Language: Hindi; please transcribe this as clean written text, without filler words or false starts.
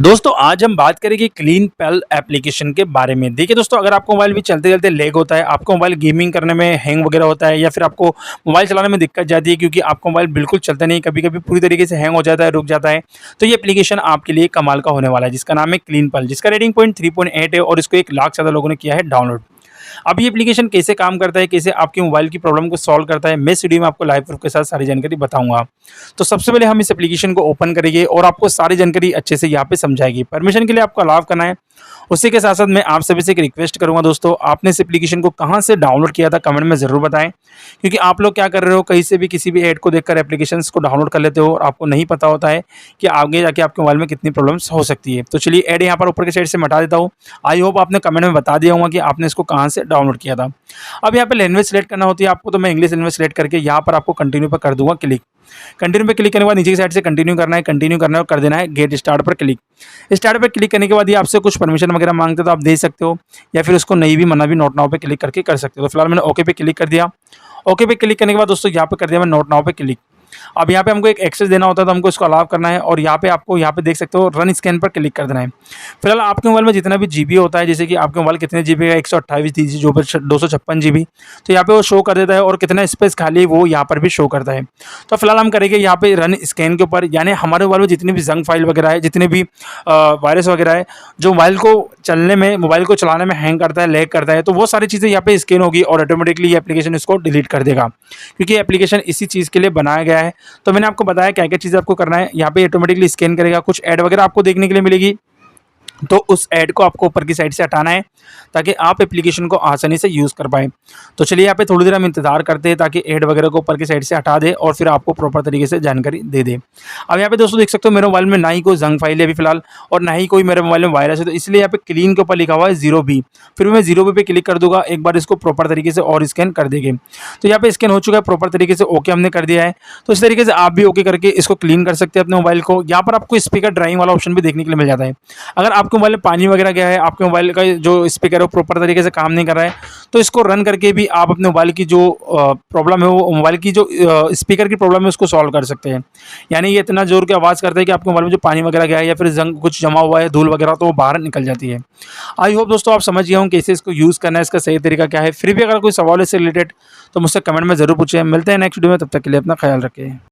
दोस्तों आज हम बात करेंगे क्लीन पेल एप्लीकेशन के बारे में। देखिए दोस्तों, अगर आपको मोबाइल भी चलते-चलते लैग होता है, आपको मोबाइल गेमिंग करने में हैंग वगैरह होता है या फिर आपको मोबाइल चलाने में दिक्कत जाती है क्योंकि आपका मोबाइल बिल्कुल चलता नहीं, कभी-कभी पूरी तरीके से हैंग हो जाता है, रुक जाता है, तो ये एप्लीकेशन आपके लिए कमाल का होने वाला है जिसका नाम है क्लीन पेल, जिसका रेटिंग पॉइंट 3.8 है और इसको 1 लाख से ज़्यादा लोगों ने किया है डाउनलोड। अब ये एप्लीकेशन कैसे काम करता है, कैसे आपके मोबाइल की प्रॉब्लम को सॉल्व करता है, मैं इस वीडियो में आपको लाइव प्रूफ के साथ सारी जानकारी बताऊँगा। तो सबसे पहले हम इस एप्लीकेशन को ओपन करेंगे और आपको सारी जानकारी अच्छे से यहाँ पे समझाएगी। परमिशन के लिए आपको अलाउ करना है। उसी के साथ-साथ मैं आप सभी से एक रिक्वेस्ट करूँगा दोस्तों, आपने इस एप्लीकेशन को कहाँ से डाउनलोड किया था कमेंट में ज़रूर बताएँ। क्योंकि आप लोग क्या कर रहे हो, कहीं से भी किसी भी ऐड को देखकर एप्लीकेशंस को डाउनलोड कर लेते हो और आपको नहीं पता होता है कि आगे जाके आपके मोबाइल में कितनी प्रॉब्लम्स हो सकती है। तो चलिए ऐड यहाँ पर ऊपर की साइड से मिटा देता हूँ। आई होप आपने कमेंट में बता दिया होगा कि आपने इसको कहाँ से डाउनलोड किया था। अब यहाँ पे लैंग्वेज सेलेक्ट करना होती है आपको, तो मैं इंग्लिश लैंग्वेज सेलेक्ट करके यहाँ पर आपको कंटिन्यू पर कर दूँगा क्लिक। कंटिन्यू पे क्लिक करने के बाद नीचे की साइड से कंटिन्यू करना है और कर देना है गेट स्टार्ट पर क्लिक। स्टार्ट पे क्लिक करने के बाद ये आपसे कुछ परमिशन वगैरह मांगते हैं तो आप दे सकते हो या फिर उसको नहीं भी मना भी नोट नाउ पे क्लिक करके कर सकते हो। तो फिलहाल मैंने ओके पे क्लिक कर दिया। ओके पे क्लिक करने के बाद दोस्तों यहाँ पे कर दिया मैं नोट नाउ पे क्लिक। अब यहाँ पे हमको एक एक्सेस देना होता है तो हमको इसको अलाउ करना है और यहाँ पे आपको यहाँ पे देख सकते हो रन स्कैन पर क्लिक कर देना है। फिलहाल आपके मोबाइल में जितना भी जीबी होता है, जैसे कि आपके मोबाइल कितने जीबी है, 128 जी जो 256 जीबी, तो यहाँ पे वो शो कर देता है और कितना स्पेस खाली है वो यहाँ पर भी शो करता है। तो फिलहाल हम करेंगे यहाँ पे रन स्कैन के ऊपर, यानी हमारे मोबाइल में जितनी भी जंग फाइल वगैरह है, जितने भी वायरस वगैरह है जो मोबाइल को चलने में, मोबाइल को चलाने में हैंग करता है, लैग करता है, तो वो सारी चीज़ें यहाँ पे स्कैन होगी और ऑटोमेटिकली ये एप्लीकेशन इसको डिलीट कर देगा क्योंकि एप्लीकेशन इसी चीज़ के लिए बनाया गया है। तो मैंने आपको बताया क्या क्या चीज़ें आपको करना है। यहाँ पे ऑटोमेटिकली स्कैन करेगा, कुछ ऐड वगैरह आपको देखने के लिए मिलेगी, तो उस ऐड को आपको ऊपर की साइड से हटाना है ताकि आप एप्लीकेशन को आसानी से यूज़ कर पाएँ। तो चलिए यहाँ पे थोड़ी देर हम इंतज़ार करते हैं ताकि ऐड वगैरह को ऊपर की साइड से हटा दे और फिर आपको प्रॉपर तरीके से जानकारी दे दे। अब यहाँ पे दोस्तों देख सकते हो मेरे मोबाइल में ना ही कोई जंग फाइल है अभी फिलहाल और ना ही कोई मेरे मोबाइल में वायरस है, तो इसलिए यहाँ पे क्लीन के ऊपर लिखा हुआ है 0B। फिर मैं 0B पे क्लिक कर दूँगा, एक बार इसको प्रॉपर तरीके से और स्कैन कर देंगे। तो यहाँ पे स्कैन हो चुका है प्रॉपर तरीके से, ओके हमने कर दिया है। तो इस तरीके से आप भी ओके करके इसको क्लीन कर सकते हैं अपने मोबाइल को। यहाँ पर आपको स्पीकर ड्राइंग वाला ऑप्शन भी देखने के लिए मिल जाता है। अगर आपके मोबाइल में पानी वगैरह गया है, आपके मोबाइल का जो स्पीकर है वो प्रॉपर तरीके से काम नहीं कर रहा है, तो इसको रन करके भी आप अपने मोबाइल की जो प्रॉब्लम है, वो मोबाइल की जो स्पीकर की प्रॉब्लम है उसको सॉल्व कर सकते हैं। यानी ये इतना जोर की आवाज़ करता है कि आपके मोबाइल में जो पानी वगैरह गया है या फिर जंग कुछ जमा हुआ है, धूल वगैरह, तो वो बाहर निकल जाती है। आई होप दोस्तों आप समझ गए हों कैसे इसको यूज़ करना है, इसका सही तरीका क्या है। फिर भी अगर कोई सवाल है इससे रिलेटेड तो मुझसे कमेंट में ज़रूर पूछें। मिलते हैं नेक्स्ट वीडियो में, तब तक के लिए अपना ख्याल रखें।